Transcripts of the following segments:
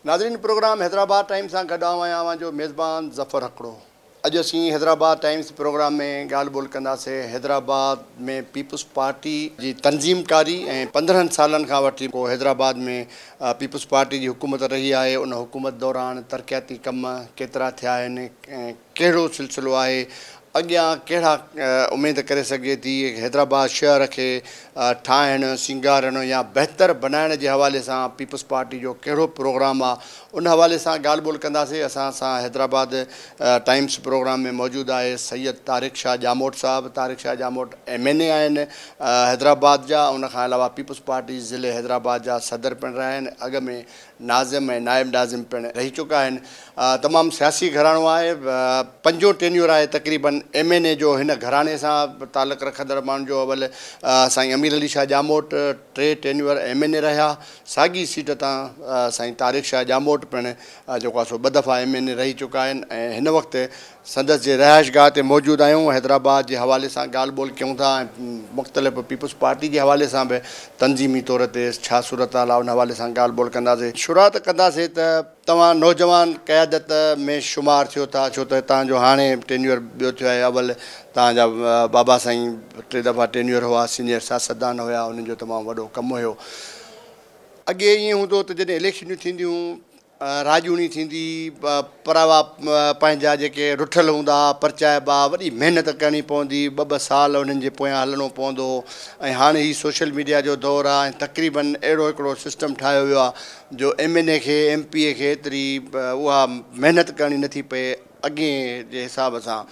नाज़रीन programme Hyderabad times सां गॾु आहियां जो मेज़बान ज़फ़र हकड़ो। अॼु असीं हैदराबाद टाइम्स प्रोग्राम में ॻाल्हि ॿोल कंदासीं हैदराबाद में पीपुल्स पार्टी जी तंज़ीमकारी ऐं 15 सालनि खां वठी पोइ हैदराबाद में पीपुल्स पार्टी जी हुकूमत रही आहे। उन हुकूमत दौरान तरक़ियाती कम केतिरा थिया आहिनि ऐं कहिड़ो सिलसिलो आहे, अॻियां कहिड़ा उमेद करे सघे थी हैदराबाद शहर खे ठाहिणु सिंगारणु या बहितर बनाइण जे हवाले सां पीपुल्स पार्टी जो कहिड़ो प्रोग्राम आहे, उन हवाले सां ॻाल्हि ॿोल कंदासीं। असां सां हैदराबाद टाइम्स प्रोग्राम में मौजूदु आहे सैयद तारिक शाह जामोट साहिबु। तारिक शाह जामोट MNA आहिनि हैदराबाद जा। उन खां अलावा पीपुल्स पार्टी ज़िले हैदराबाद जा सदर पिणु रहिया आहिनि। अॻ में नाज़िम ऐं नाइब नाज़िम पिणु रही चुका आहिनि। तमामु सियासी घराणो आहे। 5 टेन्योर आहे तक़रीबन MNA जो। हिन घराणे सां तालुक़ु रखंदड़ माण्हुनि जो अवल साईं अमीर अली शाह जामोट 3 टेन्योर MNA रहिया। साॻी सीट तां साईं तारिक शाह जामोट पिणु जेको आहे सो 2 दफ़ा MNA रही चुका आहिनि ऐं हिन वक़्तु संदसि जे रहाइशगाह ते मौजूदु आहियूं। हैदराबाद जे हवाले सां ॻाल्हि ॿोल कयूं था ऐं मुख़्तलिफ़ पीपुल्स पार्टी जे हवाले सां बि तंज़ीमी तौर ते छा सूरत हाल आहे उन हवाले सां ॻाल्हि ॿोल कंदासीं। शुरूआति कंदासीं त तव्हां नौजवान क़यादत में शुमारु थियो था, छो त तव्हांजो हाणे टेन्योर ॿियो थियो आहे। अवल तव्हांजा बाबा साईं 3 दफ़ा टेन्योर हुआ, सीनियर सियासतदान हुआ, उन्हनि जो तमामु वॾो कमु हुयो। अॻे ईअं हूंदो त जॾहिं इलेक्शनियूं थींदियूं, राजूनी थींदी, परावा पंहिंजा जेके रुठल हूंदा परचाइबा, वॾी महिनत करणी पवंदी, 2-2 साल उन्हनि जे पोयां हलणो पवंदो हो। ऐं हाणे ही सोशल मीडिया जो दौरु आहे ऐं तक़रीबन अहिड़ो हिकिड़ो सिस्टम ठाहियो वियो आहे जो MNA खे MPA खे एतिरी उहा महिनत करणी नथी पए अॻे जे हिसाब सां।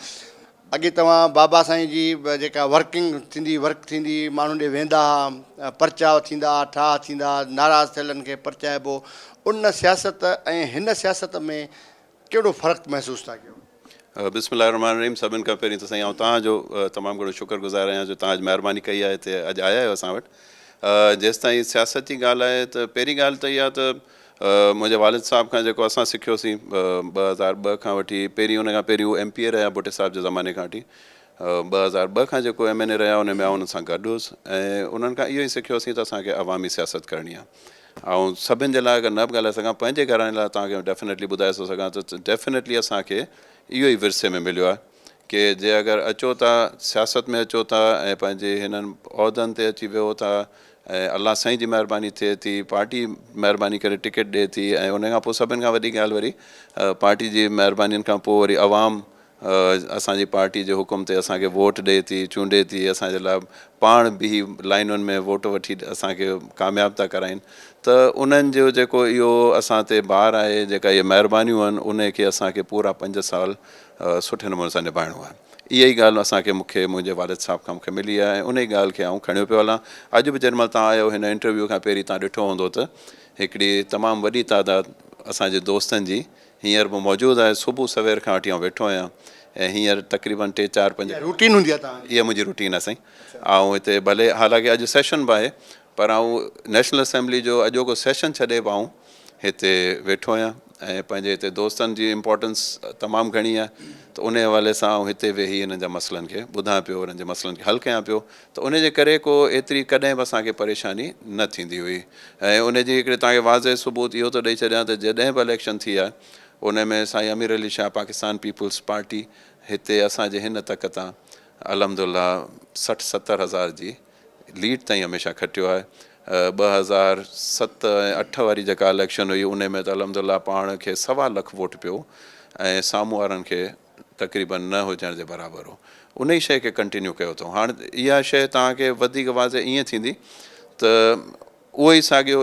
अॻे तव्हां बाबा साईं जी जेका वर्क थींदी, माण्हू ॾे वेंदा हुआ, परचा थींदा, ठाह थींदा, नाराज़ थियलनि खे परचाइबो। उन सियासत ऐं हिन सियासत में कहिड़ो फ़र्क़ु महसूसु था कयो? बिस्मिल्लाहिर्रहमानिर्रहीम। सभिनि खां पहिरीं त साईं आउं तव्हांजो तमामु घणो शुक्रगुज़ार आहियां जो तव्हां अॼु महिरबानी कई आहे हिते अॼु आया आहियो असां वटि। जेसिताईं सियासत जी ॻाल्हि आहे त पहिरीं ॻाल्हि त इहा त मुंहिंजे वालिद साहिब खां जेको असां सिखियोसीं 2002 खां वठी, पहिरीं उन खां पहिरीं उहे MPA रहिया भुट्टे साहिब जे ज़माने खां वठी। 2002 खां जेको MNA रहिया उन में उन्हनि सां गॾु हुउसि ऐं उन्हनि खां इहो ई सिखियोसीं त असांखे अवामी सियासत करणी आहे। ऐं सभिनि जे लाइ अगरि न बि ॻाल्हाए सघां, पंहिंजे घराणे लाइ तव्हांखे डेफिनेटली ॿुधाए थो सघां त डेफिनेटली असांखे इहो ई विरसे में मिलियो आहे कि जे अगरि अचो था सियासत में अचो था ऐं पंहिंजे हिननि उहिदनि ते अची वियो था ऐं अलाह साईं जी महिरबानी थिए थी, पार्टी महिरबानी करे टिकट ॾिए थी ऐं उन खां पोइ सभिनि खां वॾी ॻाल्हि वरी पार्टी जी महिरबानियुनि खां पोइ वरी अवाम असांजी पार्टी जे हुकुम ते असांखे वोट ॾिए थी, चूंडे थी, असांजे लाइ पाण बि लाइनुनि में वोट वठी असांखे कामयाबु था कराइनि। त उन्हनि जो जेको इहो असां ते भार आहे, जेका इहे महिरबानियूं आहिनि, उन खे असांखे पूरा 5 साल सुठे नमूने सां निभाइणो आहे। इहा ई ॻाल्हि असांखे मुंहिंजे वालिद साहिब खां मूंखे मिली आहे ऐं उन ई ॻाल्हि खे आउं खणियो पियो हलां। अॼु बि जेॾीमहिल तव्हां आयो हिन इंटरव्यू खां पहिरीं तव्हां ॾिठो हूंदो त हिकिड़ी तमामु वॾी तादाद असांजे दोस्तनि जी हींअर बि मौजूदु आहे। सुबुह सवेर खां वठी आउं वेठो आहियां ऐं हींअर तक़रीबन 3, 4, 5 रूटीन हूंदी आहे तव्हांजी? इहा मुंहिंजी रूटीन आहे साईं। ऐं हिते भले हालांकि अॼु सेशन बि आहे पर आउं नेशनल असेंबली जो अॼोको सेशन छॾे बि आउं हिते वेठो आहियां ऐं पंहिंजे हिते दोस्तनि जी इम्पोर्टेंस तमामु घणी आहे। त उन हवाले सां आउं हिते वेही हिननि जा मसइलनि खे ॿुधां पियो, हुननि जे मसइलनि खे हल कयां पियो। त उन जे करे को एतिरी कॾहिं बि असांखे परेशानी न थींदी हुई। ऐं उनजी हिकिड़ी तव्हांखे वाज़े सबूत इहो थो ॾेई छॾियां त जॾहिं बि इलेक्शन थी आहे उन में साईं अमीर अली शाह पाकिस्तान पीपुल्स पार्टी हिते असांजे हिन तक तां अल्हम्दुलिल्लाह 60-70 हज़ार जी लीड ताईं हमेशह खटियो आहे। 2007 ऐं 8 वारी जेका इलेक्शन हुई उन में त अल्हम्दुलिल्लाह पाण खे 1.25 लख वोट पियो ऐं साम्हूं वारनि खे तक़रीबन न हुजण जे बराबरि हो। उन ई शइ खे कंटिन्यू कयो अथऊं। हाणे इहा शइ तव्हांखे वधीक वाज़े ईअं थींदी त उहो ई साॻियो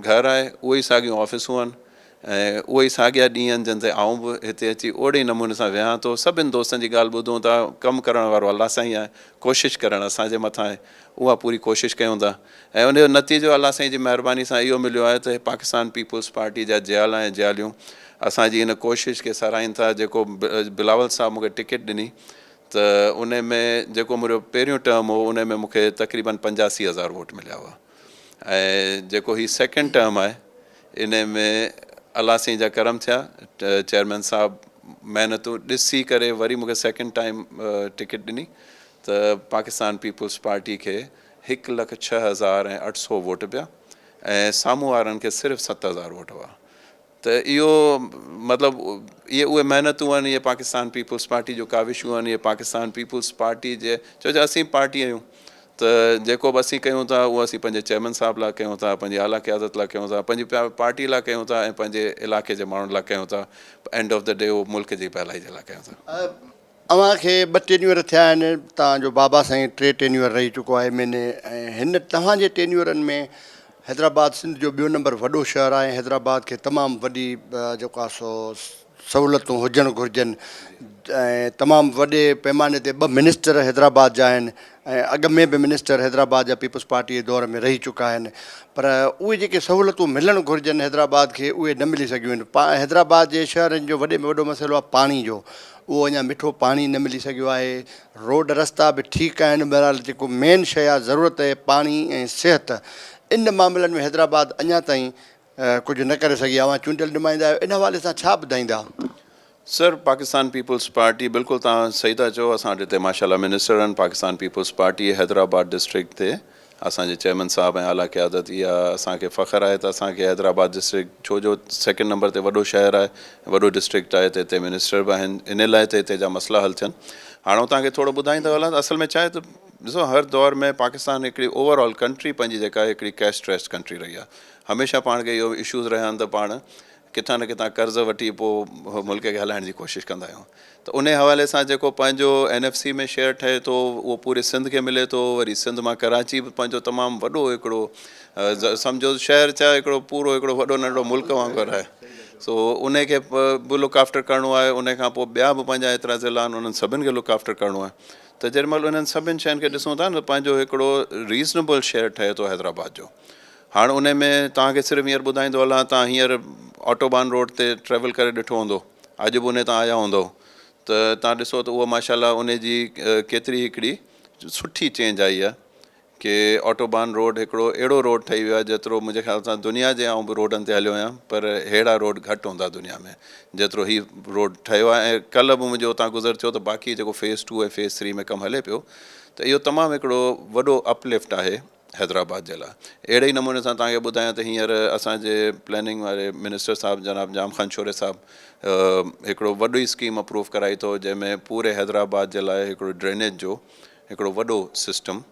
घरु आहे, उहे ई साॻियूं ऑफ़िसूं आहिनि ऐं उहे ई साॻिया ॾींहं आहिनि जिन ते आऊं बि हिते अची ओड़े ई नमूने सां वियां थो। सभिनि दोस्तनि जी ॻाल्हि ॿुधूं था। कमु करण वारो अलाह साईं आहे, कोशिशि करणु असांजे मथां आहे, उहा पूरी कोशिशि कयूं था ऐं उनजो नतीजो अलाह साईं जी महिरबानी सां इहो मिलियो आहे त पाकिस्तान पीपुल्स पार्टी जा जियाल ऐं जियालियूं असांजी हिन कोशिशि खे सराहिनि था। जेको बिलावल साहब मूंखे टिकट ॾिनी त उन में जेको मुंहिंजो पहिरियों टर्म हो उन में मूंखे तक़रीबन 85,000 वोट मिलिया हुआ ऐं जेको हीउ सेकेंड टर्म आहे इन में अलाह साईं जा करम थिया। चेयरमैन साहब महिनतूं ॾिसी करे वरी मूंखे सेकेंड टाइम टिकट ॾिनी त पाकिस्तान पीपुल्स पार्टी खे 1,06,800 वोट पिया ऐं साम्हूं वारनि खे सिर्फ़ु 7,000 वोट हुआ। त इहो मतिलबु इहे उहे महिनतूं आहिनि, इहे पाकिस्तान पीपुल्स पार्टी जो काविशूं आहिनि, इहे पाकिस्तान पीपुल्स पार्टी जे छो जो असीं पार्टी आहियूं त जेको बि असीं कयूं था उहो असीं पंहिंजे चेयरमैन साहिब लाइ कयूं था, पंहिंजी आला क़यादत लाइ कयूं था, पंहिंजी पार्टी लाइ कयूं था ऐं पंहिंजे इलाइक़े जे माण्हुनि लाइ कयूं था। एंड ऑफ द डे उहो मुल्क जी भलाई जे लाइ कयूं था। अव्हांखे 2 टेन्यूर थिया आहिनि, तव्हांजो बाबा साईं 3 टेन्यूर रही चुको आहे एमएनए, ऐं हिन तव्हांजे टेन्यूरनि में हैदराबाद सिंध जो 2 नंबर वॾो शहरु आहे। हैदराबाद खे तमामु वॾी जेको आहे सो सहूलियतूं हुजणु घुरिजनि, ऐं तमामु वॾे पैमाने ते 2 मिनिस्टर हैदराबाद जा आहिनि, ऐं अॻ में बि मिनिस्टर हैदराबाद जा पीपुल्स पार्टी जे दौर में रही चुका आहिनि, पर उहे जेके सहूलियतूं मिलणु घुरिजनि हैदराबाद खे उहे न मिली सघियूं आहिनि। हैदराबाद जे शहरनि जो वॾे में वॾो मसइलो आहे पाणी जो, उहो अञा मिठो पाणी न मिली सघियो आहे। रोड रस्ता बि ठीकु आहिनि, बहरहाल जेको मेन शइ आहे ज़रूरत आहे पाणी ऐं सिहत, इन मामलनि में हैदराबाद अञा ताईं कुझु न करे सघी आहे। चूंडियल नुमाइंदा आहियो, इन हवाले सां छा ॿुधाईंदा? सर, पाकिस्तान पीपुल्स पार्टी बिल्कुलु तव्हां सही था चओ, असां वटि हिते माशाल्लाह मिनिस्टर आहिनि। पाकिस्तान पीपुल्स पार्टी हैदराबाद डिस्ट्रिक्ट ते असांजे चेयरमैन साहिबु ऐं आला क़यादत, इहा असांखे फ़ख़्रु आहे त असांखे हैदराबाद डिस्ट्रिक्ट छो जो 2nd नंबर ते वॾो शहरु आहे, वॾो डिस्ट्रिक्ट आहे, त हिते मिनिस्टर बि आहिनि, इन लाइ त हिते जा मसइला हल थियनि। हाणे तव्हांखे थोरो ॿुधाईंदो हलां त असल में छा आहे त ॾिसो, हर दौर में पाकिस्तान हिकिड़ी ओवरऑल कंट्री पंहिंजी जेका आहे हिकिड़ी कैश स्ट्रेस्ड कंट्री रही आहे। हमेशह पाण खे इहो इशूज़ रहिया आहिनि त पाण किथां न किथां कर्ज़ वठी पोइ मुल्क खे हलाइण जी कोशिशि कंदा आहियूं। त उन हवाले सां जेको पंहिंजो NFC में शेयर ठहे थो उहो पूरे सिंध खे मिले थो। वरी सिंध मां कराची बि पंहिंजो तमामु वॾो हिकिड़ो सम्झो शहर छा हिकिड़ो पूरो हिकिड़ो वॾो नंढो मुल्क वांगुरु आहे। सो उन खे बि लुक आफ्टर करिणो आहे। उन खां पोइ ॿिया बि पंहिंजा एतिरा ज़िला आहिनि, उन्हनि सभिनि खे लुक आफ्टर करिणो आहे। त जेॾीमहिल उन्हनि सभिनि शयुनि खे ॾिसूं था न, पंहिंजो हिकिड़ो रीज़नेबल शेयर ठहे थो हैदराबाद जो। हाणे उन में तव्हांखे सिर्फ़ु हींअर ॿुधाईंदो हलां, तव्हां हींअर ऑटोबान रोड ते ट्रेवल करे ॾिठो हूंदो, अॼु बि उन तां आया हूंदव, त तव्हां ॾिसो त उहो माशाल्लाह उन जी केतिरी हिकिड़ी सुठी चेंज आई आहे कि ऑटोबान रोड हिकिड़ो अहिड़ो रोड ठही वियो आहे जेतिरो मुंहिंजे ख़्याल सां दुनिया जे आऊं बि रोडनि ते हलियो आहियां, पर अहिड़ा रोड घटि हूंदा दुनिया में जेतिरो ही रोड ठहियो आहे। ऐं कल्ह बि मुंहिंजो उतां गुज़र थियो त बाक़ी जेको फेज़ 2 ऐं फेज़ 3 में कमु हले पियो, त इहो तमामु हिकिड़ो वॾो अपलिफ्ट आहे हैदराबाद जे लाइ। अहिड़े ई नमूने सां तव्हांखे ॿुधायां त हींअर असांजे प्लैनिंग वारे मिनिस्टर साहिबु जनाब जाम ख़ान शोरे साहिबु हिकिड़ो वॾी स्कीम अप्रूव कराई थो, जंहिंमें पूरे हैदराबाद जे लाइ हिकिड़ो ड्रेनेज जो हिकिड़ो वॾो सिस्टम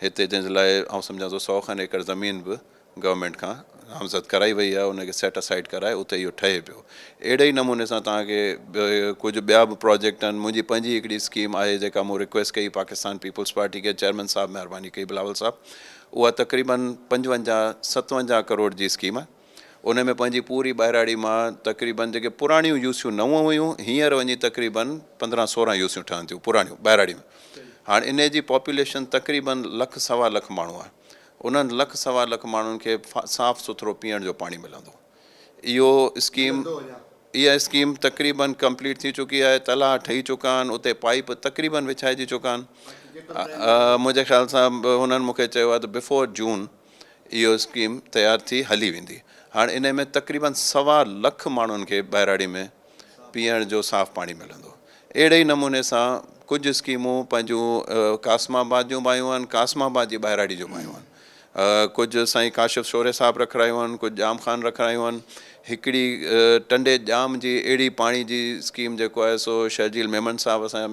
हिते, जंहिंजे लाइ आउं सम्झां थो 100 खनि एकड़ ज़मीन बि गवर्नमेंट खां नामज़द कराई वई आहे, उनखे सेट असाइड कराए उते इहो ठहे पियो। अहिड़े ई नमूने सां तव्हांखे कुझु ॿिया बि प्रोजेक्ट आहिनि। मुंहिंजी पंहिंजी हिकिड़ी स्कीम आहे जेका मूं रिक्वेस्ट कई पाकिस्तान पीपुल्स पार्टी खे, चेयरमैन साहिबु महिरबानी कई बिलावल साहिबु, उहा तक़रीबन 55-57 करोड़ जी स्कीम आहे। उन में पंहिंजी पूरी ॿाहिराड़ी मां तक़रीबन जेके पुराणियूं यूसियूं नव हुयूं, हींअर वञी तक़रीबन 15-16 यूसियूं ठहनि थियूं पुराणियूं ॿाहिराड़ी में। हाणे इन जी पॉपुलेशन तक़रीबन 1.25 लख माण्हू आहे। उन्हनि 1.25 लख माण्हुनि खे साफ़ु सुथिरो पीअण जो पाणी मिलंदो। इहा स्कीम तक़रीबन कंप्लीट थी चुकी आहे, तलाउ ठही चुका आहिनि, उते पाइप तक़रीबन विछाइजी चुका आहिनि। मुंहिंजे ख़्याल सां हुननि मूंखे चयो आहे त बिफोर जून इहो स्कीम तयारु थी हली वेंदी। हाणे इन में तक़रीबन 1.25 लख माण्हुनि खे ॿाहिराड़ी में पीअण जो साफ़ु पाणी मिलंदो। अहिड़े ई नमूने सां कुझु स्कीमूं पंहिंजूं कासमाबाद जूं बि आयूं आहिनि, कासमाबाद जी ॿाहिराड़ी जूं बि आयूं आहिनि। कुझु साईं काशिफ़ शोरे साहिबु रखायूं आहिनि, कुझु जाम ख़ान रखायूं आहिनि। हिकिड़ी टंडे जाम जी अहिड़ी पाणी जी स्कीम जेको आहे सो शर्जील मेमन साहिबु असांजा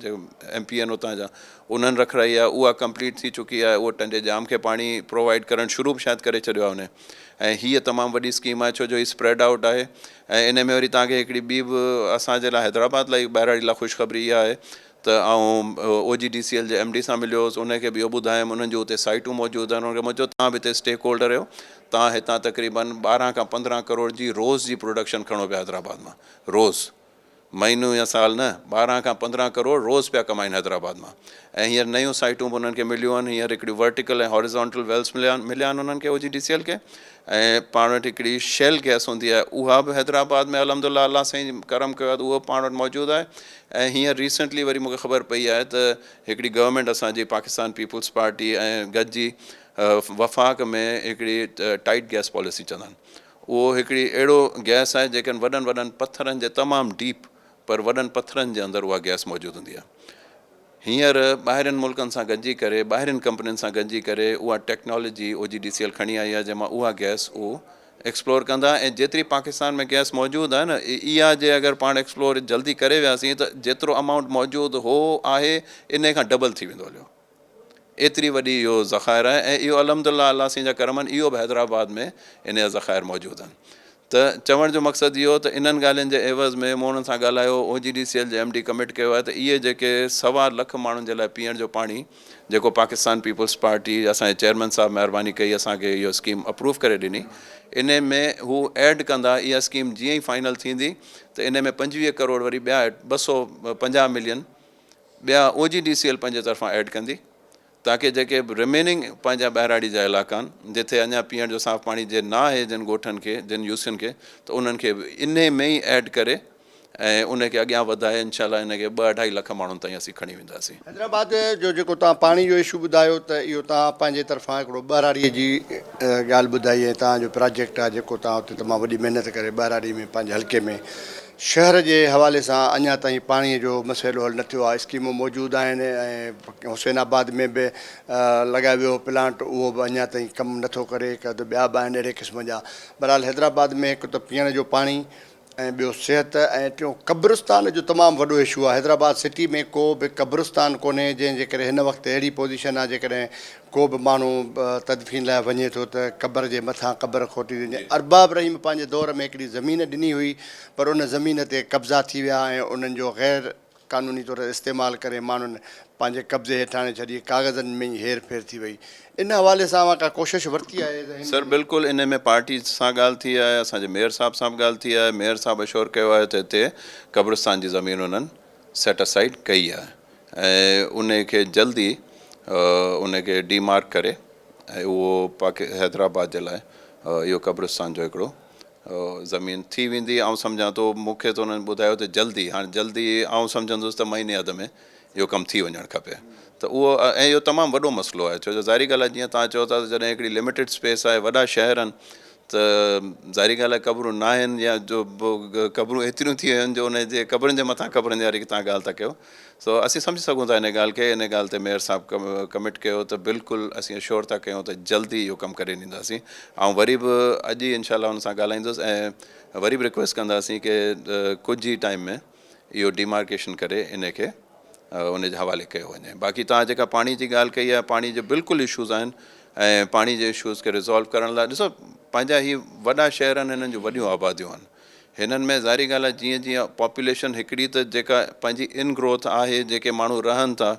जेको MP आहिनि उतां जा, उन्हनि रखाई आहे। उहा कंप्लीट थी चुकी आहे। उहो टंडे जाम खे पाणी प्रोवाइड करणु शुरू बि शायदि करे छॾियो आहे उन। ऐं हीअ तमामु वॾी स्कीम आहे छो जो हीअ स्प्रेड आउट आहे। ऐं इन में वरी तव्हांखे हिकिड़ी ॿी बि असांजे लाइ हैदराबाद लाइ ॿाहिराड़ी लाइ ख़ुशख़बरी इहा आहे त आउं OGDCL जे MD सां मिलियो हुउसि, उनखे बि इहो ॿुधायुमि। उन्हनि जो हुते साइटूं मौजूदु आहिनि। उनखे मां चयो तव्हां बि हिते स्टेक होल्डर आहियो, तव्हां हितां तक़रीबन 12-15 करोड़ जी रोज़ जी प्रोडक्शन खणो पिया हैदराबाद मां, रोज़, महीनो या साल न, 12-15 करोड़ रोज़ पिया कमाइनि हैदराबाद मां। ऐं हींअर नयूं साइटूं बि उन्हनि खे मिलियूं आहिनि। हींअर हिकिड़ी वर्टिकल ऐं हॉरिज़ॉन्टल वेल्स मिलिया आहिनि उन्हनि खे OGDCL खे। ऐं पाण वटि हिकिड़ी शेल गैस हूंदी आहे, उहा बि हैदराबाद में अलहमदुलिल्लाह अल्लाह साईं करम कयो आहे त उहो पाण वटि मौजूदु आहे। ऐं हींअर रिसेंटली वरी मूंखे ख़बर पई आहे त हिकिड़ी गवर्नमेंट असांजी पाकिस्तान पीपुल्स पार्टी ऐं गॾिजी वफ़ाक़ में हिकिड़ी टाइट गैस पॉलिसी चवंदा आहिनि। उहो हिकिड़ी अहिड़ो गैस आहे जेके वॾनि वॾनि पथरनि जे तमामु डीप, पर वॾनि पथरनि जे अंदरि उहा गैस मौजूदु हूंदी आहे। हींअर ॿाहिरिनि मुल्कनि सां गॾिजी करे, ॿाहिरिनि कंपनियुनि सां गॾिजी करे उहा टेक्नोलॉजी OGDCL खणी आई आहे, जंहिंमां उहा गैस उहो एक्सप्लोर कंदा ऐं जेतिरी पाकिस्तान में गैस मौजूदु आहे न इहा जे अगरि पाण एक्सप्लोर जल्दी करे वियासीं त जेतिरो अमाउंट मौजूदु हो आहे इन खां डबल थी वेंदो हलियो। एतिरी वॾी इहो ज़ख़ाइर आहे ऐं इहो अलहमदिल्ला अलाह सिंह जा करम आहिनि, इहो बि हैदराबाद में इन जा ज़ख़ाइर मौजूदु आहिनि। त चवण जो मक़सदु इहो त इन्हनि ॻाल्हियुनि जे एवज़ में मूं उन्हनि सां ॻाल्हायो, OGDCL जे MD कमिट कयो आहे त इहे जेके 1.25 लख माण्हुनि जे लाइ पीअण जो पाणी जेको पाकिस्तान पीपल्स पार्टी असांजे चेयरमैन साहब महिरबानी कई असांखे इहो स्कीम अप्रूव करे ॾिनी, इन में हू ऐड कंदा। इहा स्कीम जीअं ई फाइनल थींदी त इन में 25 करोड़ वरी ॿिया 250 मिलियन ॿिया OGDCL पंहिंजे तरफ़ां ऐड कंदी, ताकी जेके रिमेनिंग पंहिंजा ॿाहिराड़ी जा इलाइक़ा आहिनि जिथे अञा पीअण जो साफ़ु पाणी जे न आहे जिन ॻोठनि खे जिन यूसियुनि खे, त उन्हनि खे इन में ई ऐड करे ऐं उनखे अॻियां वधाए इंशाल्लाह इनखे 2-2.5 लख माण्हुनि ताईं असीं खणी वेंदासीं। हैदराबाद जो जेको तव्हां पाणी जो इशू ॿुधायो त इहो तव्हां पंहिंजे तरफ़ां हिकिड़ो ॿाराड़ीअ जी ॻाल्हि ॿुधाई ऐं तव्हांजो प्रोजेक्ट आहे जेको तव्हां हुते तमामु वॾी महिनत करे ॿाराड़ी में पंहिंजे हल्के में शहर जे हवाले सां अञा ताईं पाणीअ जो मसइलो हल न थियो आहे। स्कीमूं मौजूदु आहिनि ऐं हुसैनाबाद में बि लॻायो वियो प्लांट, उहो बि अञा ताईं कमु नथो करे, हिकु त ॿिया बि आहिनि अहिड़े क़िस्म जा। बहरहाल हैदराबाद में हिकु त पीअण जो पाणी ऐं ॿियो सिहत ऐं टियों क़ब्रिस्तान जो तमामु वॾो इशू आहे। हैदराबाद सिटी में को बि क़ब्रिस्तान कोन्हे, जंहिंजे करे हिन वक़्तु अहिड़ी पोज़ीशन आहे जेकॾहिं को बि माण्हू तदफ़ीन लाइ वञे थो त क़बर जे मथां क़बर खोटी वञे। अरबाब रहीम पंहिंजे दौर में हिकिड़ी ज़मीन ॾिनी हुई, पर उन ज़मीन ते कब्ज़ा थी विया ऐं उन्हनि जो ग़ैर क़ानूनी तौर ते इस्तेमालु करे माण्हुनि पंहिंजे कब्ज़े हेठि आणे छॾी, काग़ज़नि में ई हेर फेर थी वई। इन हवाले सां का कोशिशि वरिती आहे? सर बिल्कुलु इन में पार्टी सां ॻाल्हि थी आहे, असांजे मेयर साहब सां बि ॻाल्हि थी आहे। मेयर साहब अशोर कयो आहे त हिते क़ब्रिस्तान जी ज़मीन उन्हनि सेट असाइड कई आहे ऐं उनखे जल्दी उनखे डीमार्क करे ऐं उहो हैदराबाद जे लाइ इहो क़ब्रिस्तान जो हिकिड़ो ज़मीन थी वेंदी। ऐं सम्झां थो मूंखे त उन्हनि ॿुधायो त जल्दी, हाणे जल्दी आउं सम्झंदुसि त महीने अध में इहो कमु थी वञणु खपे। त उहो ऐं इहो तमामु वॾो मसइलो आहे, छो जो ज़ाहिरी ॻाल्हि आहे जीअं तव्हां चओ था त जॾहिं हिकिड़ी लिमिटेड स्पेस आहे, वॾा शहर आहिनि, त ज़ाहिरी ॻाल्हि आहे क़बरूं न आहिनि या जो क़बरूं एतिरियूं थी वियूं आहिनि जो उनजे क़बरुनि जे मथां क़बरुनि वारी तव्हां ॻाल्हि था कयो। सो असीं सम्झी सघूं था इन ॻाल्हि खे। इन ॻाल्हि ते मेयर साहब कमिट कयो त बिल्कुलु असीं अश्योर था कयूं त जल्दी इहो कमु करे ॾींदासीं। ऐं वरी बि अॼु ई इनशाला हुन सां ॻाल्हाईंदुसि ऐं वरी बि रिक्वेस्ट कंदासीं की कुझु ई टाइम में इहो डिमार्केशन करे इनखे उनजे हवाले कयो वञे। बाक़ी तव्हां जेका पाणी जी ॻाल्हि कई आहे, पाणी जे बिल्कुलु इशूज़ आहिनि ऐं पाणी जे इशूज़ खे रिज़ॉल्व करण लाइ ॾिसो पंहिंजा ही वॾा शहर आहिनि, हिननि जूं वॾियूं आबादियूं आहिनि। हिननि में ज़ाहिरी ॻाल्हि आहे जीअं जीअं पॉपुलेशन हिकिड़ी त जेका पंहिंजी इन ग्रोथ आहे, जेके माण्हू रहनि था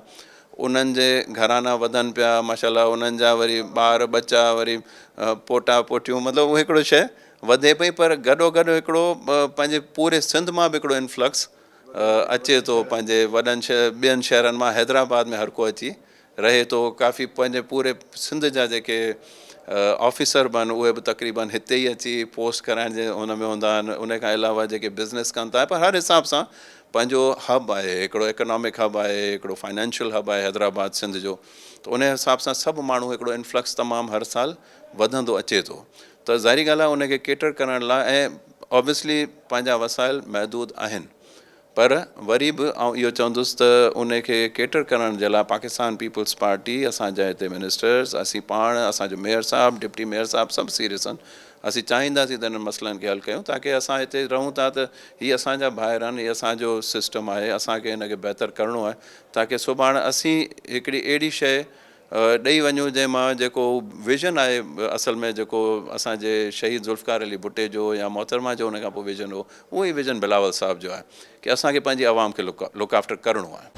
उन्हनि जे घराना वधनि पिया माशाल्लाह, उन्हनि जा वरी ॿार बच्चा वरी पोटा पोटियूं, मतिलबु उहो हिकिड़ो शइ वधे पई। पर गॾोगॾु हिकिड़ो पंहिंजे पूरे सिंध मां बि हिकिड़ो इन्फ्लक्स अचे थो पंहिंजे ॿियनि शहरनि मां। हैदराबाद में हर को अची रहे थो, काफ़ी पंहिंजे पूरे सिंध जा जेके ऑफिसर बि आहिनि उहे बि तक़रीबन हिते ई अची पोस्ट कराइण जे हुन में हूंदा आहिनि। उन खां अलावा जेके बिज़नेस कनि था, पर हर हिसाब सां पंहिंजो हब आहे, हिकिड़ो इकोनॉमिक हब आहे, हिकिड़ो फाइनेंशियल हब आहे हैदराबाद सिंध जो। त उन हिसाब सां सभु माण्हू हिकिड़ो इन्फ्लक्स तमामु हर साल वधंदो अचे थो। त ज़ाहिरी ॻाल्हि आहे उनखे केटर करण लाइ ऐं ऑब्वियसली पंहिंजा वसाइल महदूद आहिनि, पर वरी बि इहो चवंदुसि त उनखे केटर करण जे लाइ पाकिस्तान पीपल्स पार्टी, असांजा हिते मिनिस्टर्स, असीं पाण, असांजो मेयर साहब, डिप्टी मेयर साहब सभु सीरियस आहिनि। असीं चाहींदासीं त हिननि मसइलनि खे हल कयूं, ताकी असां हिते रहूं था त हीअ असांजा ॿाहिरि आहिनि, हीअ असांजो सिस्टम आहे, असांखे हिनखे बहितर करिणो आहे, ताकी सुभाणे असीं हिकिड़ी अहिड़ी शइ ॾेई वञूं जंहिंमां जेको विज़न आहे असल में जेको असांजे शहीद ज़ुल्फ़कार अली भुट्टे जो या मोहतरमा जो उन खां पोइ विज़न हो, उहो ई विज़न बिलावल साहब जो आहे की असांखे पंहिंजी आवाम खे लुक आफ्टर करिणो आहे।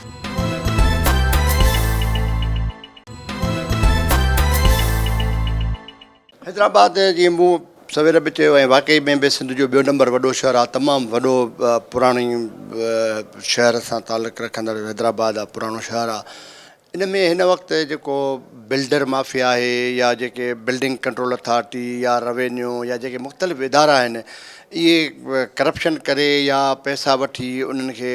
हैदराबाद जीअं मूं सवेर बि चयो ऐं वाक़ई में बि सिंध जो ॿियो नंबर वॾो शहर आहे, तमामु वॾो पुराणी शहर सां तालुक़ु रखंदड़ हैदराबाद आहे, पुराणो शहर आहे। इन में हिन वक़्तु जेको बिल्डर माफ़िया आहे या जेके बिल्डिंग कंट्रोल अथॉरिटी या रेवेन्यू या जेके मुख़्तलिफ़ इदारा आहिनि, इहे करप्शन करे या पैसा वठी उन्हनि खे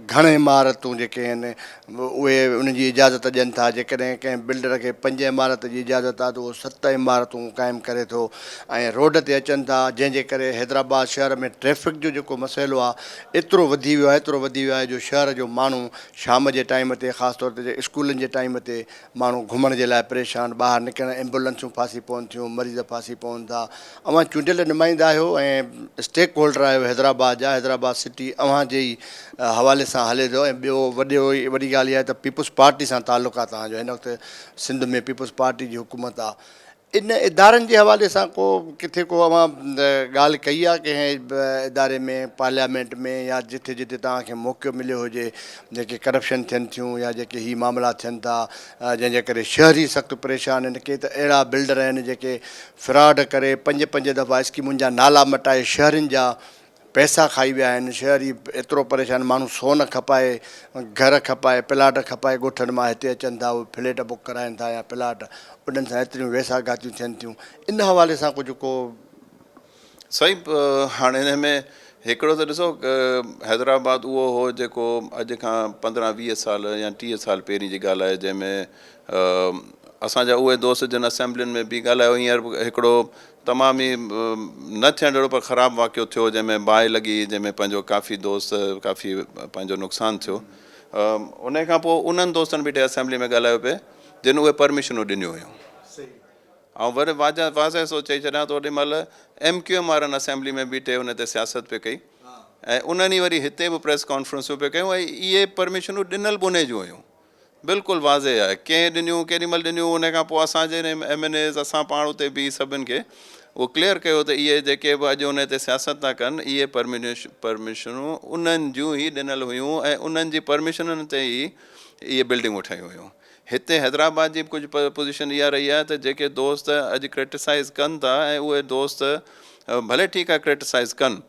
घणे इमारतूं जेके आहिनि उहे उन्हनि जी इजाज़त ॾियनि था। जेकॾहिं कंहिं बिल्डर खे 5 इमारत जी इजाज़त आहे त उहो 7 इमारतूं क़ाइमु करे थो ऐं रोड ते अचनि था, जंहिंजे करे हैदराबाद शहर में ट्रैफ़िक जो जेको मसइलो आहे एतिरो वधी वियो आहे, एतिरो वधी वियो आहे जो शहर जो माण्हू शाम जे टाइम ते ख़ासि तौर ते स्कूलनि जे टाइम ते माण्हू घुमण जे लाइ परेशान, ॿाहिरि निकिरण एम्बुलेंसूं फासी पवनि थियूं, मरीज़ फासी पवनि था। अवां चूंडियल नुमाइंदा आहियो ऐं स्टेक होल्डर आहियो हैदराबाद जा, हैदराबाद सिटी अव्हां जे ई हवाले सां हले थो। ऐं ॿियो वॾी ॻाल्हि इहा आहे त पीपुल्स पार्टी सां तालुक़ु आहे तव्हांजो, हिन वक़्तु सिंध में पीपुल्स पार्टी जी हुकूमत आहे। इन इदारनि जे हवाले सां किथे को अवां ॻाल्हि कई आहे कंहिं इदारे में, पार्लियामेंट में या जिथे जिथे तव्हांखे मौक़ो मिलियो हुजे, जेके करप्शन थियनि थियूं या जेके ही मामला थियनि था जंहिंजे करे शहरी सख़्तु परेशान आहिनि। के त अहिड़ा बिल्डर आहिनि जेके फ्रॉड करे 5 दफ़ा स्कीमुनि जा नाला मटाए शहरनि जा पैसा खाई विया आहिनि। शहरी एतिरो परेशान, माण्हू सोन खपाए, घर खपाए, प्लाट खपाए, ॻोठनि मां हिते अचनि था, उहे फ्लैट बुक कराइनि था या प्लाट, उन्हनि सां एतिरियूं वेसाघातियूं थियनि थियूं। इन हवाले सां कुझु को सही। हाणे हिन में हिकिड़ो त ॾिसो, हैदराबाद उहो हो जेको अॼु खां 15-20 साल या 30 साल पहिरीं जी ॻाल्हि आहे, जंहिंमें असांजा उहे दोस्त जिन असेंबलियुनि में बि ॻाल्हायो, हींअर हिकिड़ो तमामु ई न थियण जहिड़ो पर ख़राबु वाक़ियो थियो, जंहिंमें बाहि लॻी, जंहिंमें पंहिंजो काफ़ी दोस्त काफ़ी पंहिंजो नुक़सानु थियो। उन खां पोइ उन्हनि दोस्तनि बि असेंबली में ॻाल्हायो पिए जिन उहे परमिशनूं ॾिनियूं हुयूं। ऐं वरी वाज़े सो चई छॾियां त ओॾी महिल MQM वारनि असेंबली में बीठे हुन ते सियासत पे कई ऐं उन्हनि वरी हिते बि प्रेस कॉन्फ्रेंसूं पे कयूं ऐं इहे परमिशनूं ॾिनल बुने जूं हुयूं। बिल्कुलु वाज़े आहे कंहिं ॾिनियूं, केॾी महिल ॾिनियूं। उन खां पोइ असांजे MNAs असां पाण उते बि सभिनि खे उहो क्लियर कयो त इहे जेके बि अॼु उन ते सियासत था कनि, इहे परमिशनूं उन्हनि जूं ई ॾिनल हुयूं ऐं उन्हनि जी परमिशनुनि ते ई इहे बिल्डिंगूं ठहियूं हुयूं। हिते हैदराबाद जी कुझु पोज़ीशन इहा रही आहे त जेके दोस्त अॼु क्रिटिसाइज़ कनि था ऐं उहे दोस्त भले ठीकु आहे क्रिटिसाइज़ कनि,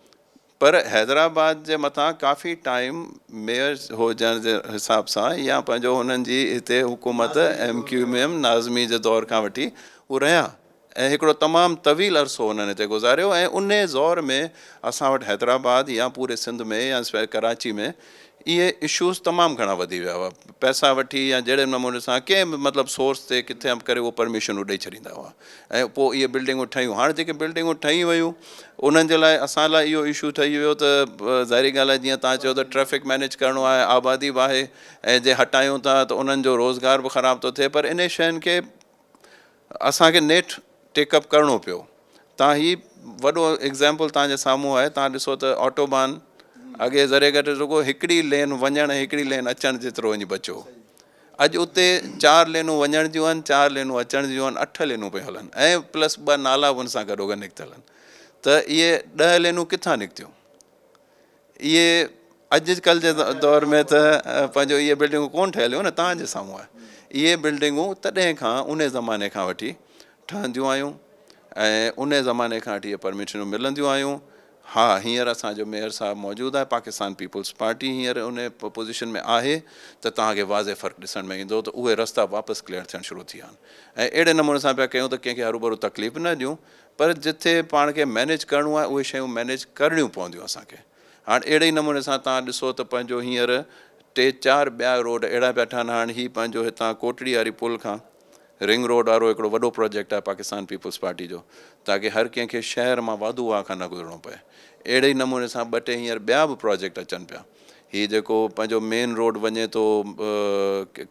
पर हैदराबाद जे मथां काफ़ी टाइम मेयर हुजण जे हिसाब सां या पंहिंजो हुननि जी हिते हुकूमत MQM नाज़मी जे दौर खां वठी उहे रहिया ऐं हिकिड़ो तमामु तवील अरसो हुननि हिते गुज़ारियो। ऐं उन ज़ौर में असां वटि हैदराबाद या पूरे सिंध में या कराची में इहे इशूज़ तमामु घणा वधी विया हुआ। पैसा वठी या जहिड़े नमूने सां कंहिं बि मतिलबु सोर्स ते किथे बि करे उहो परमिशनूं ॾेई छॾींदा हुआ ऐं पोइ इहे बिल्डिंगूं ठहियूं। हाणे जेके बिल्डिंगूं ठही वियूं उन्हनि जे लाइ असां लाइ इहो इशू ठही वियो त ज़ाहिरी ॻाल्हि आहे, जीअं तव्हां चयो त ट्रैफ़िक मैनेज करिणो आहे, आबादी बि आहे ऐं जे हटायूं था त उन्हनि जो रोज़गार बि ख़राबु थो थिए। पर इन शयुनि खे असांखे नेठ टेकअप करिणो पियो। तव्हां ही वॾो एग्ज़ाम्पल तव्हांजे साम्हूं आहे। तव्हां ॾिसो त ऑटोबान अॻे ज़रे घटि रुॻो हिकिड़ी लेन वञणु हिकिड़ी लेन अचणु जेतिरो वञी बचो। अॼु उते 4 लेनूं वञण जूं आहिनि, 4 लेनूं अचण जूं आहिनि, 8 लेनूं पियूं हलनि ऐं प्लस 2 नाला बि हुन सां गॾोगॾु निकितल आहिनि। त इहे 10 लेनूं किथां निकितियूं? इहे अॼुकल्ह जे दौर में त पंहिंजो इहे बिल्डिंगूं कोन ठहियलु हुयूं न, तव्हांजे साम्हूं आहे। इहे बिल्डिंगूं तॾहिं खां उन ज़माने खां वठी ठहंदियूं आहियूं ऐं उन ज़माने खां वठी इहे परमिशनूं मिलंदियूं आहियूं। हा, हींअर असांजो मेयर साहिबु मौजूदु आहे, पाकिस्तान पीपुल्स पार्टी हींअर उन पोज़ीशन में आहे, त तव्हांखे वाज़े फ़र्क़ु ॾिसण में ईंदो त उहे रस्ता वापसि क्लियर थियणु शुरू थी विया आहिनि। ऐं अहिड़े नमूने सां पिया कयूं त कंहिंखे हरू भरू तकलीफ़ न ॾियूं, पर जिथे पाण खे मैनेज करिणो आहे उहे शयूं मैनेज करणियूं पवंदियूं असांखे। हाणे अहिड़े ई नमूने सां तव्हां ॾिसो त पंहिंजो हींअर 3-4 ॿिया रोड अहिड़ा पिया ठहनि। हाणे ही पंहिंजो हितां कोटड़ी वारी पुल खां रिंग रोड वारो हिकिड़ो वॾो प्रोजेक्ट आहे पाकिस्तान पीपुल्स पार्टी जो, ताकी हर कंहिंखे शहर मां वाधूवा खां न गुज़रिणो पए। अहिड़े ई नमूने सां 2-3 हींअर ॿिया बि प्रोजेक्ट अचनि पिया। हीअ जेको पंहिंजो मेन रोड वञे थो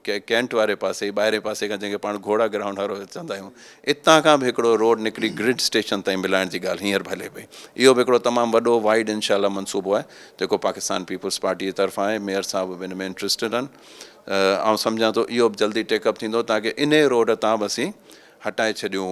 कैंट वारे पासे, ॿाहिरे पासे खां, जंहिंखे पाण घोड़ा ग्राउंड वारो चवंदा आहियूं, इतां खां बि हिकिड़ो रोड निकिरी ग्रिड स्टेशन ताईं मिलाइण जी ॻाल्हि हींअर बि हले पई। इहो बि हिकिड़ो तमामु वॾो वाइड इनशाला मनसूबो आहे जेको पाकिस्तान पीपुल्स पार्टी जी तरफ़ां आहे। मेयर साहिबु बि हिन में इंट्रस्टेड आहिनि। ऐं सम्झां थो इहो बि जल्दी टेकअप थींदो ताकी इन रोड तां बि असीं हटाए छॾियूं,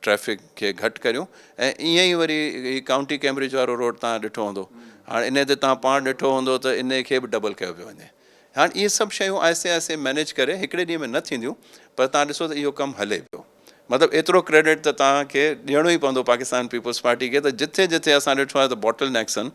ट्रैफ़िक खे घटि करियूं। ऐं ईअं ई वरी ही काउंटी कैम्ब्रिज वारो रोड तव्हां ॾिठो हूंदो, हाणे इन ते तव्हां पाण ॾिठो हूंदो त इन खे बि डबल कयो पियो वञे। हाणे इहे सभु शयूं आहिस्ते आहिस्ते मैनेज करे हिकिड़े ॾींहं में न थींदियूं, पर तव्हां ॾिसो त इहो कमु हले पियो। मतिलबु एतिरो क्रेडिट त तव्हांखे ॾियणो ई पवंदो पाकिस्तान पीपल्स पार्टी खे त जिथे जिथे असां ॾिठो आहे त बॉटल नेक्स आहिनि,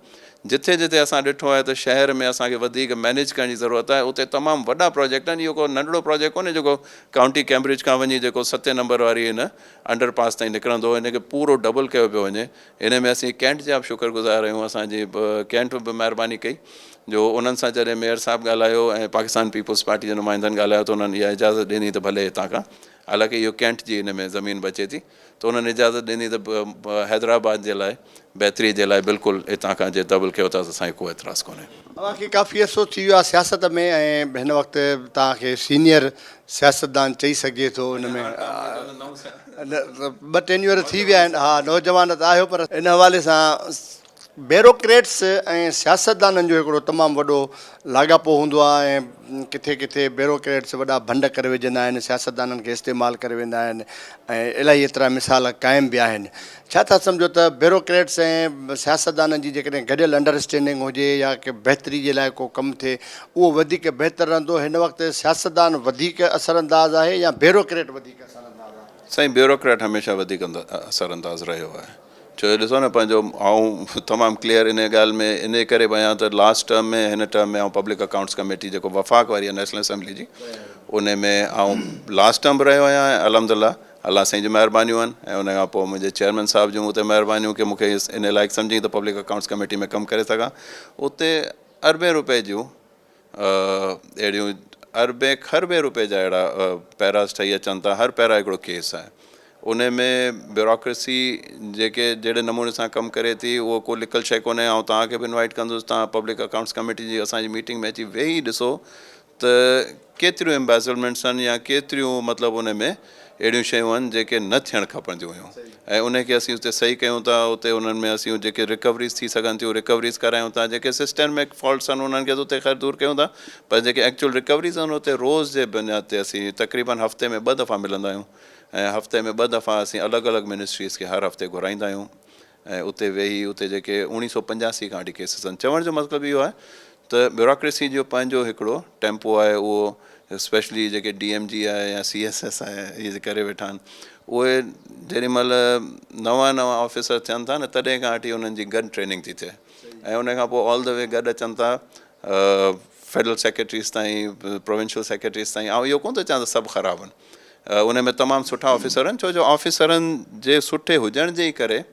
जिथे जिथे असां ॾिठो आहे त शहर में असांखे वधीक मैनेज करण जी ज़रूरत आहे, उते तमामु वॾा प्रोजेक्ट आहिनि। इहो को नंढिड़ो प्रोजेक्ट कोन्हे जेको काउंटी कैम्ब्रिज खां वञी जेको 7 नंबर वारी हिन अंडरपास ताईं निकिरंदो, हिनखे पूरो डबल कयो पियो वञे। हिन में असीं कैंट जा बि शुक्रगुज़ार आहियूं, असांजी कैंट बि महिरबानी कई जो उन्हनि सां जॾहिं मेयर साहबु ॻाल्हायो ऐं पाकिस्तान पीपल्स पार्टी जे नुमाइंदनि ॻाल्हायो त उन्हनि इहा इजाज़त ॾिनी त भले हितां खां, हालांकि इहो कैंट जी हिन में ज़मीन बचे थी, त उन्हनि इजाज़त ॾिनी त हैदराबाद जे लाइ बहितरी जे लाइ बिल्कुलु हितां खां जे डबल कयो था त असांखे को एतिराज़ु कोन्हे। तव्हांखे काफ़ी अर्सो थी वियो आहे सियासत में ऐं हिन वक़्तु तव्हांखे सीनियर सियासतदान चई सघे थो हिन में 2 टेन्यूअर थी विया आहिनि। हा, नौजवान त आहियो, पर इन हवाले सां ब्यूरोक्रेट्स ऐं सियासतदाननि जो हिकिड़ो तमामु वॾो लाॻापो हूंदो आहे ऐं किथे किथे ब्यूरोक्रेट्स वॾा भंड करे विझंदा आहिनि, सियासतदाननि खे इस्तेमालु करे वेंदा आहिनि ऐं इलाही एतिरा मिसाल क़ाइमु बि आहिनि। छा था सम्झो त ब्यूरोक्रेट्स ऐं सियासतदाननि जी जेकॾहिं गॾियल अंडरस्टैंडिंग हुजे या की बहितरी जे लाइ को कमु थिए उहो वधीक बहितरु रहंदो? हिन वक़्तु सियासतदान वधीक असरअंदाज़ आहे या ब्यूरोक्रेट वधीक असरअंदाज़ आहे? साईं, ब्यूरोक्रेट हमेशह वधीक असरअंदाज़ रहियो आहे। छो ॾिसो न, पंहिंजो आऊं तमामु क्लियर इन ॻाल्हि में इन करे वञा त लास्ट टर्म में हिन टर्म में पब्लिक अकाउंट्स कमेटी जेको वफ़ाक़ वारी आहे नेशनल असेंबली जी, उन में लास्ट टर्म रहियो आहियां ऐं अलहमदिल्ला अलाह साईं जी महिरबानियूं आहिनि ऐं उन खां पोइ मुंहिंजे चेयरमैन साहिब जूं उते महिरबानियूं कि मूंखे इन लाइक़ु सम्झी त पब्लिक अकाउंट्स कमेटी में कमु करे सघां। उते अरबे रुपए जूं अहिड़ियूं खरबे रुपए जा अहिड़ा पैरास ठही अचनि था, हर पैरा हिकिड़ो केस आहे। उन में ब्यूरोक्रेसी जेके जहिड़े नमूने सां कमु करे थी उहो को लिकल शइ कोन्हे। ऐं तव्हांखे बि इनवाइट कंदुसि, तव्हां पब्लिक अकाउंट्स कमेटी जी असांजी मीटिंग में अची वेही ॾिसो त केतिरियूं एम्बेज़लमेंट्स आहिनि या केतिरियूं मतिलबु उन में अहिड़ियूं शयूं आहिनि जेके न थियणु खपंदियूं हुयूं ऐं उनखे असीं उते सही कयूं था। उते उन्हनि में असीं जेके रिकवरीज़ थी सघनि थियूं रिकवरीज़ करायूं था, जेके सिस्टमिक फॉल्ट्स आहिनि उन्हनि खे उते ख़ैर दूरि कयूं था, पर जेके एक्चुअल रिकवरीज़ आहिनि उते रोज़ जे बुनियाद ते असीं तक़रीबन हफ़्ते में 2 दफ़ा मिलंदा आहियूं ऐं हफ़्ते में 2 दफ़ा असीं अलॻि अलॻि मिनिस्ट्रीज़ खे हर हफ़्ते घुराईंदा आहियूं ऐं उते वेही उते जेके 1985 खां वठी केसिस आहिनि। चवण जो मतिलबु इहो आहे त ब्यूरोक्रेसी जो पंहिंजो हिकिड़ो टेम्पो आहे, उहो स्पेशली जेके DMG आहे या CSS आहे, इहे करे वेठा आहिनि, उहे जेॾीमहिल नवां ऑफिसर थियनि था न तॾहिं खां वठी उन्हनि जी गॾु ट्रेनिंग थी थिए ऐं उन खां पोइ ऑल द वे गॾु अचनि था फेडरल सेक्रेटरीज़ ताईं, प्रोविंशियल सेक्रेटरीज़ ताईं। ऐं इहो कोन थो चवां त सभु ख़राबु आहिनि, उन में तमामु सुठा ऑफिसर आहिनि, छो जो ऑफिसरनि जे सुठे हुजण जे ई करे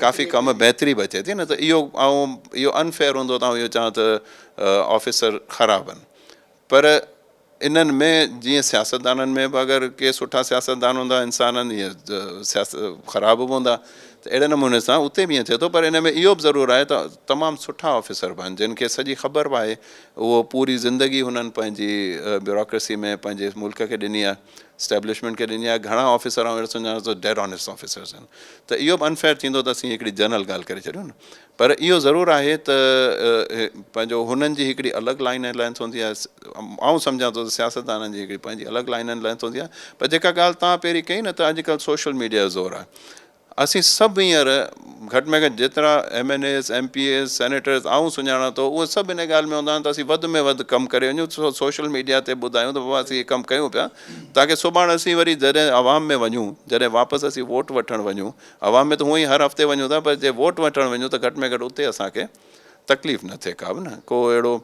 काफ़ी कम बहितरी बि अचे थी न। त इहो अनफेयर हूंदो त इहो चवां त ऑफिसर ख़राबु आहिनि। पर इन्हनि में जीअं सियासतदाननि में बि अगरि के सुठा सियासतदान हूंदा इंसाननि, इहे ख़राबु बि हूंदा, त अहिड़े नमूने सां उते बि ईअं थिए थो। पर इन में इहो बि ज़रूरु आहे त तमामु सुठा ऑफिसर बि आहिनि जिन खे सॼी ख़बर बि आहे, उहो पूरी ज़िंदगी हुननि पंहिंजी ब्यूरोक्रेसी में पंहिंजे मुल्क खे ॾिनी आहे, स्टैब्लिशमेंट खे ॾिनी आहे। घणा ऑफिसर ऐं अहिड़ो सुञाणो त डेड ऑनेस्ट ऑफिसर्स आहिनि, त इहो बि अनफेयर थींदो त असीं हिकिड़ी जनरल ॻाल्हि करे छॾियूं न। पर इहो ज़रूरु आहे त पंहिंजो हुननि जी हिकिड़ी अलॻि लाइन एंड लेंथ हूंदी आहे। आउं सम्झां थो त सियासतदाननि जी हिकिड़ी पंहिंजी अलॻि लाइन एंड लेंथ हूंदी आहे। पर जेका ॻाल्हि तव्हां पहिरीं कई न त अॼुकल्ह सोशल मीडिया जो ज़ोर आहे। असीं सभु हींअर घटि में घटि जेतिरा MNAs MPAs सेनेटर्स आऊं सुञाणा थो उहे सभु इन ॻाल्हि में हूंदा आहिनि त असीं वधि में वधि कमु करे वञूं, सोशल मीडिया ते ॿुधायूं त बाबा असीं कमु कयूं पिया, ताकी सुभाणे असीं वरी जॾहिं आवाम में वञूं, जॾहिं वापसि असीं वोट वठणु वञूं, आवाम में त हूअं ई हर हफ़्ते वञूं था, पर जे वोट वठणु वञूं त घटि में घटि उते असांखे तकलीफ़ न थिए का बि न, को अहिड़ो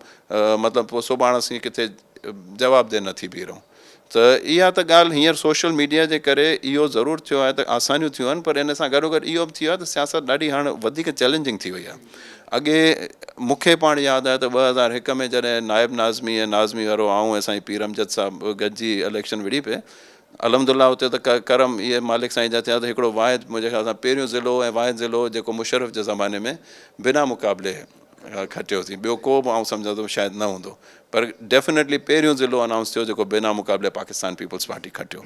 मतिलबु पोइ सुभाणे असीं किथे जवाबदेह न थी बीहूं। त इहा त ॻाल्हि हींअर सोशल मीडिया जे करे इहो ज़रूरु थियो आहे त आसानियूं थियूं आहिनि, पर इन सां गॾोगॾु इहो बि थियो आहे त सियासत ॾाढी हाणे वधीक चैलेंजिंग थी वई आहे। अॻे मूंखे पाण यादि आहे त 2001 में जॾहिं नायब नाज़मी ऐं नाज़मी वारो आऊं ऐं साईं पीर अमजद साहिबु गॾिजी इलेक्शन विड़ी पिए, अलहमदुल्ला उते त करम इहे मालिक साईं जा थिया त हिकिड़ो वाहिद मुंहिंजे ख़्याल सां पहिरियों ज़िलो ऐं वाहिद ज़िलो जेको मुशर्रफ जे ज़माने में बिना मुक़ाबले खटियोसीं। ॿियो को बि आउं सम्झां थो शायदि न हूंदो, पर डेफिनेटली पहिरियों ज़िलो अनाउंस थियो जेको बिना मुक़ाबले पाकिस्तान पीपल्स पार्टी खटियो।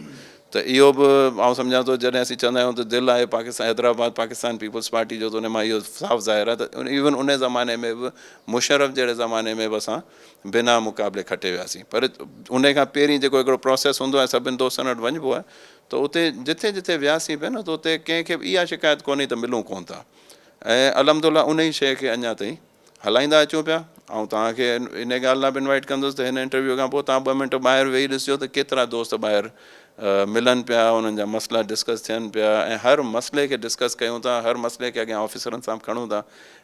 त इहो बि आउं सम्झां थो जॾहिं असीं चवंदा आहियूं त दिलि आहे पाकिस्तान हैदराबाद पाकिस्तान पीपल्स पार्टी जो, त उन मां इहो साफ़ु ज़ाहिर आहे त इवन उन ज़माने में बि मुशर्रफ जहिड़े ज़माने में बि असां बिना मुक़ाबले खटे वियासीं। पर उन खां पहिरीं जेको हिकिड़ो प्रोसेस हूंदो आहे, सभिनि दोस्तनि वटि वञिबो आहे, त उते जिथे जिथे वियासीं पिया न त उते कंहिंखे बि इहा शिकायत कोन्हे त मिलूं कोन था ऐं अलहमदुल्ला उन ई शइ खे अञा ताईं हलाईंदा अचूं पिया ऐं तव्हांखे इन ॻाल्हि लाइ बि इनवाइट कंदुसि त हिन इंटरव्यू खां पोइ तव्हां 2 मिंट ॿाहिरि वेही ॾिसिजो त केतिरा दोस्त ॿाहिरि मिलनि पिया, उन्हनि जा मसइला डिस्कस थियनि पिया ऐं हर मसइले खे डिस्कस कयूं था, हर मसइले खे अॻियां ऑफिसरनि सां खणूं था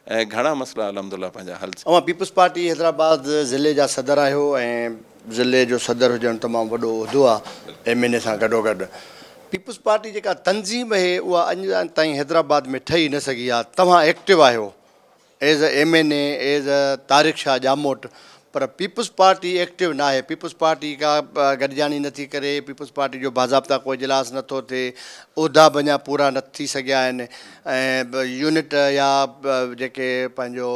ऐं घणा मसइला अलहमदुलिल्लाह पंहिंजा हल। अवां पीपल्स पार्टी हैदराबाद ज़िले जा सदर आहियो ऐं ज़िले जो सदर हुजणु तमामु वॾो उहिदो आहे MNA सां गॾोगॾु। पीपल्स पार्टी जेका तंज़ीम आहे उहा अञा ताईं हैदराबाद में ठही न सघी आहे। तव्हां एक्टिव आहियो as a MNA, as a Tariq Shah Jamot, पर पीपल्स पार्टी एक्टिव न आहे। पीपल्स पार्टी का गॾिजाणी नथी करे, पीपल्स पार्टी जो बाज़ाब्ता कोई इजलास नथो थिए, उहिदा बि अञा पूरा न थी सघिया आहिनि ऐं यूनिट या जेके पंहिंजो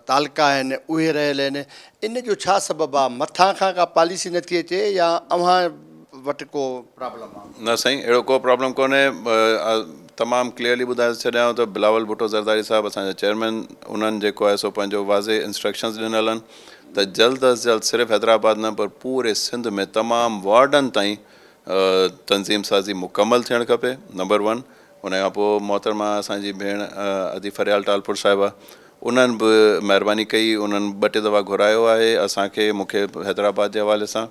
तालका आहिनि उहे रहियल आहिनि। इन जो छा सबबु आहे? मथां खां का पॉलिसी नथी अचे या अव्हां वटि को प्रॉब्लम आहे? न साईं, अहिड़ो को प्रॉब्लम कोन्हे। तमामु क्लियरली ॿुधाए छॾियां त बिलावल भुट्टो ज़रदारी साहिबु असांजा चेयरमैन, उन्हनि जेको आहे सो पंहिंजो वाज़े इंस्ट्रक्शंस ॾिनल आहिनि त जल्द अज़ जल्द सिर्फ़ु हैदराबाद न पर पूरे सिंध में तमामु वार्डनि ताईं तंज़ीम साज़ी मुकमल थियणु खपे, नंबर 1। उन खां पोइ मोहतरमा असांजी भेण अदी फरियाल टालपुर साहिबा, उन्हनि बि महिरबानी कई, उन्हनि 2-3 दफ़ा घुरायो आहे असांखे, मूंखे हैदराबाद जे हवाले सां।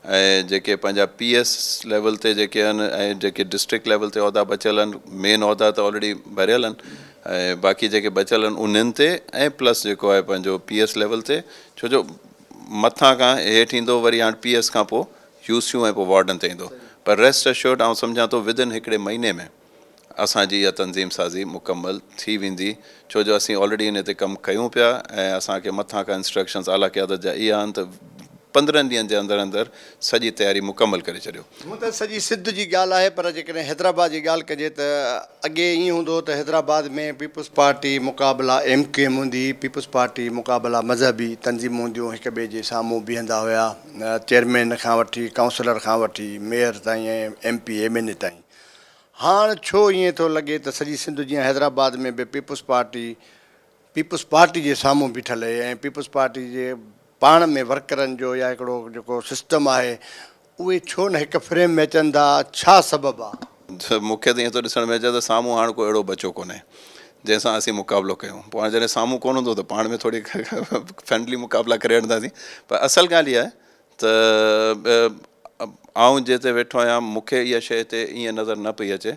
ऐं जेके पंहिंजा PS लेवल ते जेके आहिनि ऐं जेके डिस्ट्रिक्ट लेवल ते उहिदा बचियल आहिनि, मेन उहिदा त ऑलरेडी भरियल आहिनि ऐं बाक़ी जेके बचियल आहिनि उन्हनि ते ऐं प्लस जेको आहे पंहिंजो PS लेवल ते, छो जो मथां खां हेठि ईंदो वरी हाणे PS खां पोइ UC ऐं पोइ वार्डन ते ईंदो, पर रेस्ट एश्योर्ड आउं सम्झां थो विदिन 1 महीने में असांजी इहा तंज़ीम साज़ी मुकमल थी वेंदी, छो जो असीं ऑलरेडी इन ते कमु कयूं पिया ऐं असांखे मथां खां इंस्ट्रक्शन्स आला क़यादत जा इहा आहिनि त 15 ॾींहंनि जे अंदरि अंदरि सॼी तयारी मुकमल करे छॾियो। हूअं त सॼी सिंध जी ॻाल्हि आहे, पर जेकॾहिं हैदराबाद जी ॻाल्हि कजे त अॻे ईअं हूंदो त हैदराबाद में पीपल्स पार्टी मुक़ाबिला MQM हूंदी, पीपल्स पार्टी मुक़ाबिला मज़हबी तंज़ीमूं हूंदियूं, हिक ॿिए जे साम्हूं बीहंदा हुया, चेयरमैन खां वठी काउंसलर खां वठी मेयर ताईं ऐं MP MNA ताईं। हाणे छो ईअं थो लॻे त सॼी सिंध जीअं हैदराबाद में बि पीपल्स पार्टी जे साम्हूं बीठल आहे ऐं पीपल्स पार्टी जे पाण में वर्करनि जो या हिकिड़ो जेको सिस्टम आहे उहे छो न हिकु फ्रेम में अचनि था? छा सबबु आहे? मूंखे त ईअं थो ॾिसण में अचे त साम्हूं हाणे को अहिड़ो बचो कोन्हे जंहिंसां असीं मुक़ाबिलो कयूं। पोइ हाणे जॾहिं साम्हूं कोन हूंदो त पाण में थोरी फ्रेंडली मुक़ाबिला करे वठंदासीं, पर असल ॻाल्हि इहा आहे त आउं जिते वेठो आहियां मूंखे इहा शइ ते ईअं नज़र न पई अचे।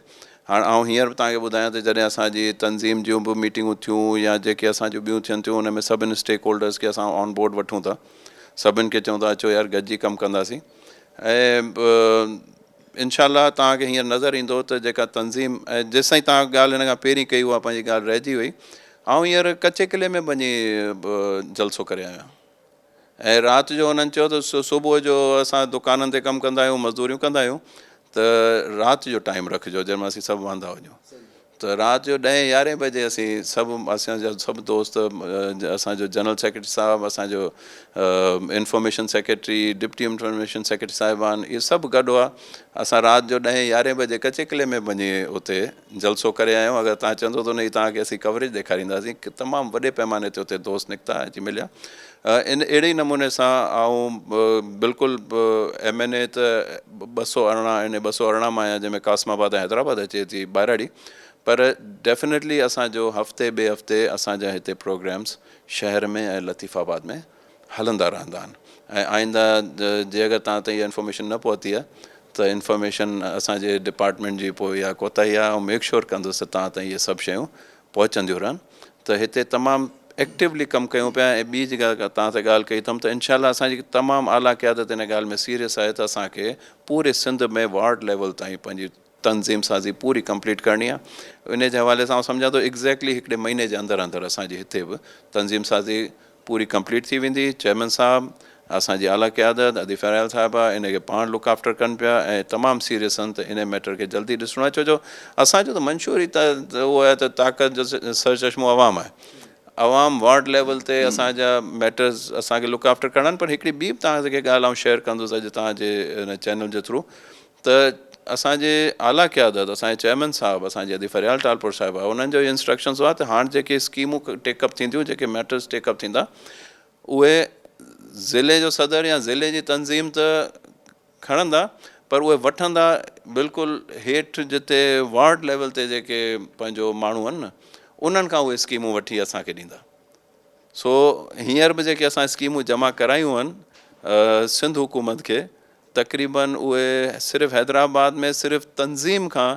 हाणे आउं हींअर तव्हांखे ॿुधायां त जॾहिं असांजी तंज़ीम जूं बि मीटिंगूं थियूं या जेके असांजूं ॿियूं थियनि थियूं, उन में सभिनी स्टेक होल्डर्स खे असां ऑन बोर्ड वठूं था, सभिनि खे चऊं था अचो यार गॾिजी कमु कंदासीं ऐं इनशाला तव्हांखे हींअर नज़र ईंदो त जेका तंज़ीम ऐं जेसिताईं तव्हां ॻाल्हि हिन खां पहिरीं कई उहा पंहिंजी ॻाल्हि रहिजी वई। ऐं हींअर कचे किले में वञी जलसो करे आहियां ऐं राति जो उन्हनि चयो त सुबुह जो असां दुकाननि ते कमु कंदा आहियूं, मज़दूरियूं कंदा आहियूं, त राति जो टाइम रखिजो जंहिंमें असीं सभु वांदा हुजूं। त राति जो 10-11 बजे असीं सभु असांजा सभु दोस्त, असांजो जनरल सेक्रेटरी साहिबु, असांजो information secretary, deputy information secretary साहिबान, इहे सभु गॾु हुआ। असां राति जो 10-11 बजे कचे किले में वञी उते जलसो करे आया आहियूं। अगरि तव्हां चवंदो त न तव्हांखे असीं कवरेज ॾेखारींदासीं कि तमामु वॾे पैमाने ते उते दोस्त निकिता अची मिलिया। इन अहिड़े नमूने सां ऐं बिल्कुलु MNA त 218 इन 218 मां आहियां, जंहिंमें कासमाबाद ऐं हैदराबाद अचे थी ॿाहिराड़ी, पर डेफिनेटली असांजो हफ़्ते ॿिए हफ़्ते असांजा हिते प्रोग्राम्स शहर में ऐं लतीफ़ाबाद में हलंदा रहंदा आहिनि। ऐं आईंदा जे अगरि तव्हां ताईं इहा इंफॉर्मेशन न पहुती आहे त इंफॉर्मेशन असांजे डिपार्टमेंट जी पोइ इहा कोताही आहे, ऐं मेक श्योर कंदुसि त तव्हां ताईं इहे सभु शयूं पहुचंदियूं रहनि। त हिते तमामु एक्टिवली कमु कयूं पिया। ऐं ॿी जॻह तव्हां सां ॻाल्हि कई अथमि त इनशाला असांजी तमामु आला क़यादत इन ॻाल्हि में सीरियस आहे त असांखे पूरे सिंध में वार्ड लेवल ताईं पंहिंजी तंज़ीम साज़ी पूरी कंप्लीट करणी आहे। इन जे हवाले सां सम्झां थो एग्ज़ैक्टली 1 महीने जे अंदरि अंदरि असांजी हिते बि तंज़ीम साज़ी पूरी कंप्लीट थी वेंदी। चेयरमैन साहिबु, असांजी आला क़यादत अदी फरियाल साहिबा इन खे पाण लुक आफ्टर कनि पिया ऐं तमामु सीरियस आहिनि त इन मैटर खे जल्दी ॾिसणो आहे, छो जो असांजो त मंशूर ई त उहो आहे त ताक़त जो सरचश्मो अवाम आहे। अवाम वार्ड लेवल ते असांजा मैटर्स असांखे लुक आफ्टर करणा आहिनि। पर हिकिड़ी ॿी बि तव्हांखे ॻाल्हि आउं शेयर कंदुसि अॼु तव्हांजे हिन चैनल जे थ्रू, त असांजे आला क़यादत असांजे चेयरमैन साहिबु, असांजी अदी फरियाल टालपुर साहिबा, उन्हनि जो इंस्ट्रक्शन्स हुआ त हाणे जेके स्कीमूं टेकअप थींदियूं, जेके मैटर्स टेकअप थींदा, उहे ज़िले जो सदर या ज़िले जी तंज़ीम त खणंदा, पर उहे वठंदा बिल्कुलु हेठि जिते वार्ड लेवल ते जेके पंहिंजो माण्हू आहिनि न, उन्हनि खां उहे स्कीमूं वठी असांखे ॾींदा। सो हींअर बि जेके असां स्कीमूं जमा करायूं आहिनि सिंध हुकूमत खे, तक़रीबन उहे सिर्फ़ु हैदराबाद में सिर्फ़ु तंज़ीम खां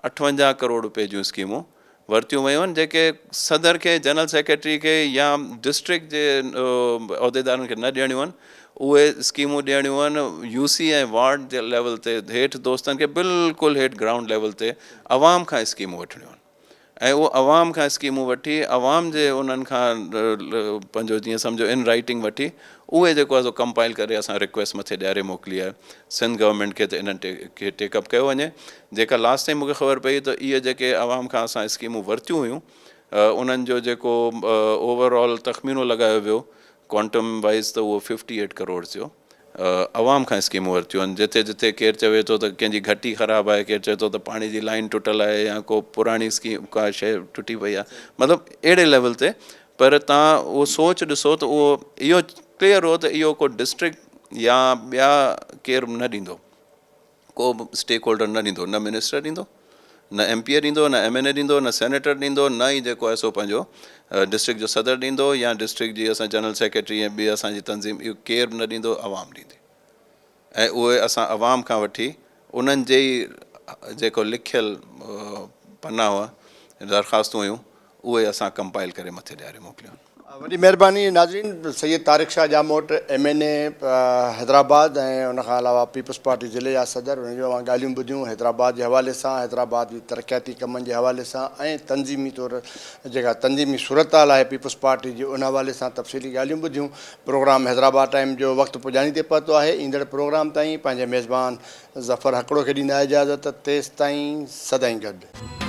58 करोड़ रुपए जूं स्कीमूं वरितियूं वयूं आहिनि, जेके सदर खे, जनरल सेक्रेटरी खे या डिस्ट्रिक्ट जे उहिदेदारनि खे न ॾियणियूं आहिनि। उहे स्कीमूं ॾियणियूं आहिनि यूसी ऐं वार्ड जे लेवल ते, हेठि दोस्तनि खे बिल्कुलु हेठि ग्राउंड लेवल ते आवाम खां स्कीमूं वठणियूं आहिनि। ऐं उहो आवाम खां स्कीमूं वठी, आवाम जे उन्हनि खां पंहिंजो जीअं सम्झो इन राइटिंग वठी, उहे जेको आहे सो कंपाइल करे असां रिक्वेस्ट मथे ॾियारे मोकिली आहे सिंध गवर्नमेंट खे, त इन्हनि खे टेकअप कयो वञे। जेका लास्ट टाइम मूंखे ख़बर पई त इहे जेके आवाम खां असां स्कीमूं वरितियूं हुयूं, उन्हनि जो जेको ओवरऑल तख़मीनो लॻायो वियो क्वांटम वाइज़, त उहो 58 करोड़ जो आवाम खां स्कीमूं वरितियूं आहिनि। जिते जिते केरु चवे थो त कंहिंजी घटी ख़राबु आहे, केरु चवे थो त पाणी जी लाइन टुटल आहे, या को पुराणी स्कीम का शइ टुटी पई आहे, मतिलबु अहिड़े लेवल ते। पर तव्हां उहो सोच ॾिसो त उहो इहो क्लियर हो त इहो को डिस्ट्रिक्ट या ॿिया केरु न ॾींदो, को बि स्टेक होल्डर न ॾींदो, न मिनिस्टर ॾींदो, न MP ॾींदो, न MNA ॾींदो, न सेनेटर ॾींदो, न ई जेको आहे सो पंहिंजो डिस्ट्रिक्ट जो सदर ॾींदो, या डिस्ट्रिक्ट जी असां जनरल सेक्रेटरी ऐं ॿी असांजी तंज़ीम, इहो केरु न ॾींदो, आवाम ॾींदी। ऐं उहे असां आवाम खां वठी उन्हनि जे ई जेको लिखियलु पना हुआ, दरख़्वास्तूं हुयूं, उहे असां कंपाइल करे मथे ॾियारे मोकिलियूं। वॾी महिरबानी नाज़रीन। सैयद तारिक शाह जामोट MNA हैदराबाद ऐं उनखां अलावा पीपल्स पार्टी ज़िले जा सदर, उन जो ॻाल्हियूं ॿुधियूं हैदराबाद जे हवाले सां, हैदराबाद जी तरक़ियाती कमनि जे हवाले सां, ऐं तंज़ीमी तौरु जेका तंज़ीमी सूरत हाल आहे पीपल्स पार्टी जी, उन हवाले सां तफ़सीली ॻाल्हियूं ॿुधियूं। प्रोग्राम हैदराबाद टाइम जो वक़्तु पुॼाणी ते पहुतो आहे। ईंदड़ प्रोग्राम ताईं पंहिंजे मेज़बान ज़फ़र हकड़ो खे ॾींदा इजाज़त। तेसि ताईं सदाईं गॾु।